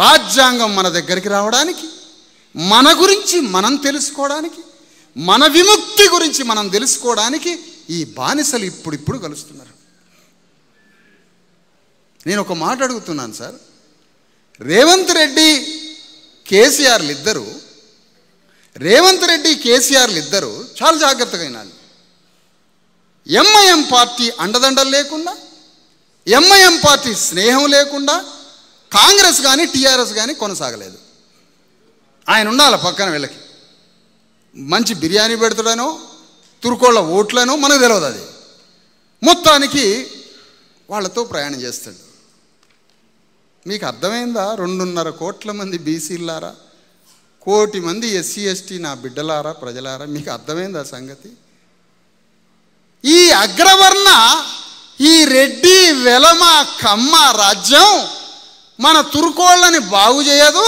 రాజ్యాంగం మన దగ్గరికి రావడానికి, మన గురించి మనం తెలుసుకోవడానికి, మన విముక్తి గురించి మనం తెలుసుకోవడానికి ఈ బానిసలు ఇప్పుడిప్పుడు కలుస్తున్నారు. నేను ఒక మాట అడుగుతున్నాను సార్, రేవంత్ రెడ్డి కేసీఆర్లు ఇద్దరు చాలా జాగ్రత్తగా వినాలి. ఎంఐఎం పార్టీ అండదండలు లేకుండా, ఎంఐఎం పార్టీ స్నేహం లేకుండా కాంగ్రెస్ కానీ టీఆర్ఎస్ కానీ కొనసాగలేదు. ఆయన ఉండాలి పక్కన, వీళ్ళకి మంచి బిర్యానీ పెడతాడనో తురుకోళ్ళ ఓట్లనో మనకు తెలియదు. అది మొత్తానికి వాళ్ళతో ప్రయాణం చేస్తాడు. మీకు అర్థమైందా? 2.5 కోట్ల మంది బీసీలారా, 1 కోటి మంది ఎస్సీ ఎస్టీ నా బిడ్డలారా, ప్రజలారా, మీకు అర్థమైందా సంగతి? ఈ అగ్రవర్ణ, ఈ రెడ్డి వెలమ కమ్మ రాజ్యం మన తురుకోళ్ళని బాగు చేయదు.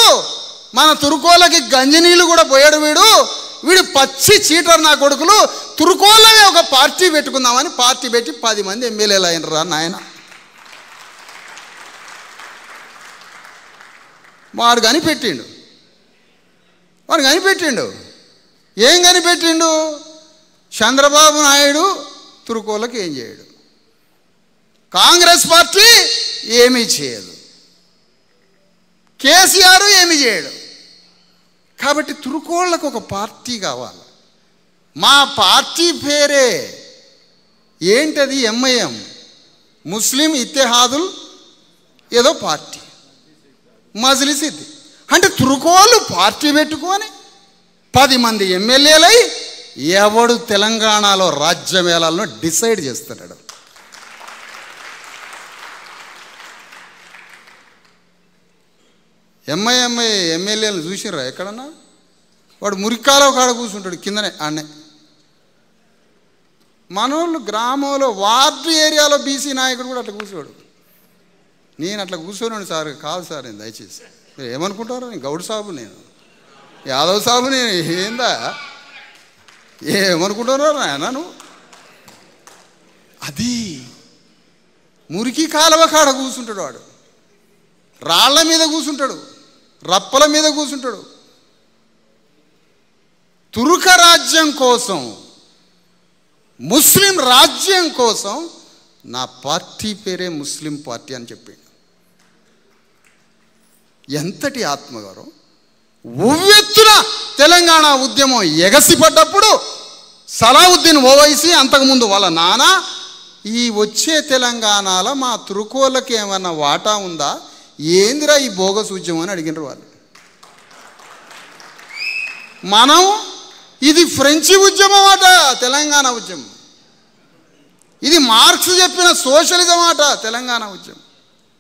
మన తురుకోళ్ళకి గంజినీళ్ళు కూడా పోయాడు వీడు పచ్చి చీటర్ నా కొడుకులు. తురుకోళ్ళనే ఒక పార్టీ పెట్టుకుందామని పార్టీ పెట్టి 10 మంది ఎమ్మెల్యేలు అయినరా నాయన. వాడు కనిపెట్టిండు. ఏం కనిపెట్టిండు? చంద్రబాబు నాయుడు తురుకోళ్ళకి ఏం చేయడు, కాంగ్రెస్ పార్టీ ఏమీ చేయదు, కేసీఆర్ ఏమీ చేయడు. కాబట్టి తురుకోళ్ళకు ఒక పార్టీ కావాలి. మా పార్టీ పేరే ఏంటది? ఎంఐఎం, ముస్లిం ఇత్తెహాదుల్ ఏదో పార్టీ, మజ్లిస్. ఇది అంటే తురుకోళ్ళు పార్టీ పెట్టుకొని 10 మంది ఎమ్మెల్యేలై ఎవడు తెలంగాణలో రాజ్యమేళాలను డిసైడ్ చేస్తున్నాడు. ఎంఐఎంఐ ఎమ్మెల్యేలు చూసిర్రా ఎక్కడన్నా? వాడు మురికాలో కాడ కూర్చుంటాడు కిందనే ఆడనే. మనోళ్ళు గ్రామంలో వార్డు ఏరియాలో బీసీ నాయకుడు కూడా అట్లా కూర్చోడు. నేను అట్లా కూర్చోను సార్, కాదు సార్, నేను దయచేసి ఏమనుకుంటారు? నేను గౌడ్ సాబు, నేను యాదవ్ సాబు, నేను ఏందా ఏమనుకుంటారో నాయన. అది మురికి కాలువ కాడ కూర్చుంటాడు వాడు, రాళ్ల మీద కూర్చుంటాడు, రప్పల మీద కూర్చుంటాడు. తురుక రాజ్యం కోసం, ముస్లిం రాజ్యం కోసం నా పార్టీ పేరే ముస్లిం పార్టీ అని చెప్పాడు. ఎంతటి ఆత్మగౌరవం! ఉవ్వెత్తున తెలంగాణ ఉద్యమం ఎగసిపడ్డప్పుడు సలావుద్దీన్ ఓవైసీ, అంతకుముందు వాళ్ళ నాన్న, ఈ వచ్చే తెలంగాణలో మా తురుకోళ్ళకి ఏమన్నా వాటా ఉందా, ఏందిరా ఈ బోగస్ ఉద్యమం అని అడిగినారు వాళ్ళు. మనం ఇది ఫ్రెంచి ఉద్యమం అట, తెలంగాణ ఉద్యమం. ఇది మార్క్స్ చెప్పిన సోషలిజం అట, తెలంగాణ ఉద్యమం.